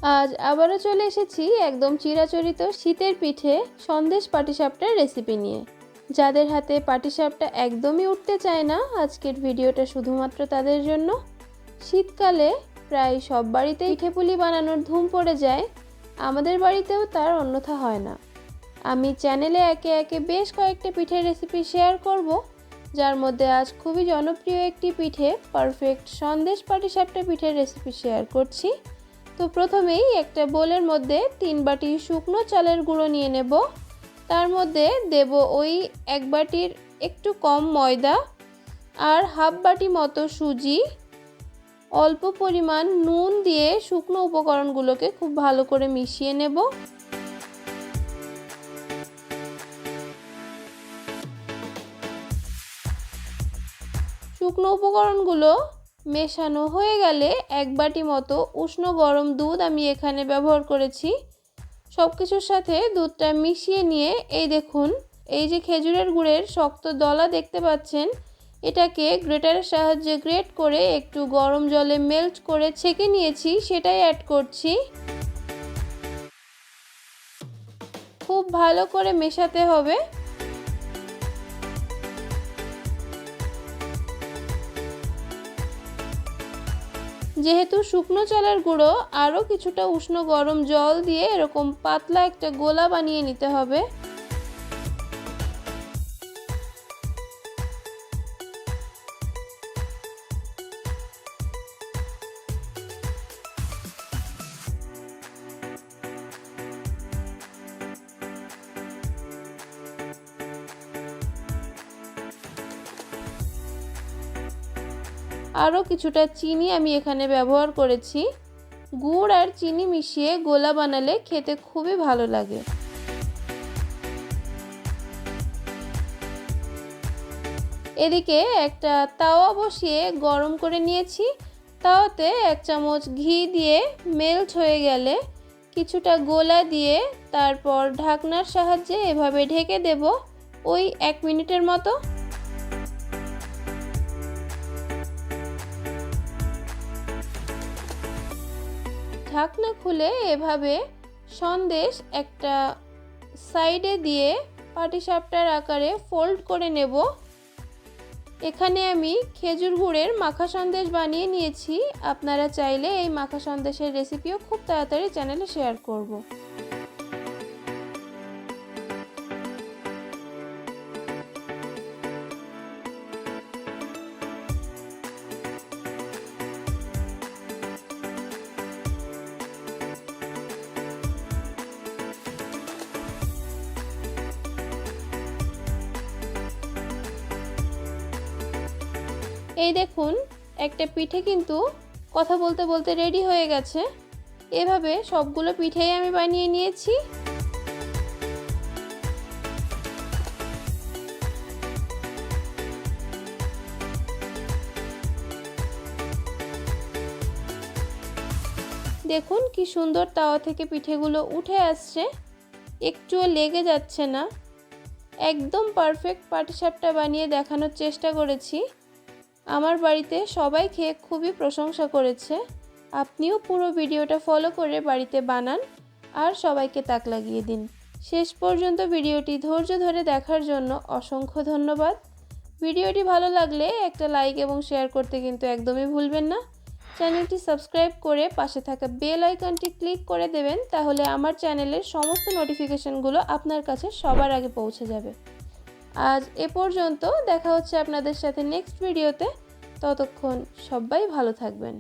আজ আবারও চলে এসেছি একদম চিরাচরিত শীতের পিঠে সন্দেশ পাটিসাপটার রেসিপি নিয়ে। যাদের হাতে পাটিসাপটা একদমই উঠতে চায় না, আজকের ভিডিওটা শুধুমাত্র তাদের জন্য। শীতকালে প্রায় সব বাড়িতেই পিঠেপুলি বানানোর ধুম পড়ে যায়, আমাদের বাড়িতেও তার অন্যথা হয় না। আমি চ্যানেলে একে একে বেশ কয়েকটা পিঠের রেসিপি শেয়ার করব, যার মধ্যে আজ খুবই জনপ্রিয় একটি পিঠে পারফেক্ট সন্দেশ পাটিসাপটা পিঠের রেসিপি শেয়ার করছি। তো প্রথমেই একটা বোলের মধ্যে 3 বাটি শুকনো চালের গুঁড়ো নিয়ে নেব। তার মধ্যে দেব ওই 1 বাটির একটু কম ময়দা আর হাফ বাটি মতো সুজি। অল্প পরিমাণ নুন দিয়ে শুকনো উপকরণগুলোকে খুব ভালো করে মিশিয়ে নেব। শুকনো উপকরণগুলো মেশানো হয়ে গেলে 1 বাটি মতো উষ্ণ গরম দুধ আমি এখানে ব্যবহার করেছি। সব কিছুর সাথে দুধটা মিশিয়ে নিয়ে এই দেখুন, এই যে খেজুরের গুড়ের শক্ত দলা দেখতে পাচ্ছেন, এটাকে গ্রেটারের সাহায্যে গ্রেট করে একটু গরম জলে মেল্ট করে ছেঁকে নিয়েছি, সেটাই অ্যাড করছি। খুব ভালো করে মেশাতে হবে। যেহেতু শুকনো চালের গুঁড়ো, আরও কিছুটা উষ্ণ গরম জল দিয়ে এরকম পাতলা একটা গোলা বানিয়ে নিতে হবে। আরও কিছুটা চিনি আমি এখানে ব্যবহার করেছি। গুড় আর চিনি মিশিয়ে গোলা বানালে খেতে খুবই ভালো লাগে। এদিকে একটা তাওয়া বসিয়ে গরম করে নিয়েছি। তাওয়াতে 1 চামচ ঘি দিয়ে মেল্ট হয়ে গেলে কিছুটা গোলা দিয়ে তারপর ঢাকনার সাহায্যে এভাবে ঢেকে দেব ওই 1 মিনিটের মতো। ঢাকনা খুলে এভাবে সন্দেশ একটা সাইডে দিয়ে পাটিসাপটার আকারে ফোল্ড করে নেব। এখানে আমি খেজুর গুড়ের মাখা সন্দেশ বানিয়ে নিয়েছি। আপনারা চাইলে এই মাখা সন্দেশের রেসিপিও খুব তাড়াতাড়ি চ্যানেলে শেয়ার করব। এই দেখুন, একটা পিঠে কিন্তু কথা বলতে বলতে রেডি হয়ে গেছে। এভাবে সবগুলো পিঠেই আমি বানিয়ে নিয়েছি। দেখুন কি সুন্দর তাওয়া থেকে পিঠেগুলো উঠে আসছে, একটুও লেগে যাচ্ছে না। একদম পারফেক্ট পাটিসাপটা বানিয়ে দেখানোর চেষ্টা করেছি। আমার বাড়িতে সবাই খেয়ে খুবই প্রশংসা করেছে। আপনিও পুরো ভিডিওটা ফলো করে বাড়িতে বানান আর সবাইকে তাক লাগিয়ে দিন। শেষ পর্যন্ত ভিডিওটি ধৈর্য ধরে দেখার জন্য অসংখ্য ধন্যবাদ। ভিডিওটি ভালো লাগলে একটা লাইক এবং শেয়ার করতে কিন্তু একদমই ভুলবেন না। চ্যানেলটি সাবস্ক্রাইব করে পাশে থাকা বেল আইকনটি ক্লিক করে দেবেন, তাহলে আমার চ্যানেলের সমস্ত নোটিফিকেশনগুলো আপনার কাছে সবার আগে পৌঁছে যাবে। আজ এ পর্যন্ত, দেখা হচ্ছে আপনাদের সাথে নেক্সট ভিডিওতে। ততক্ষণ সবাই ভালো থাকবেন।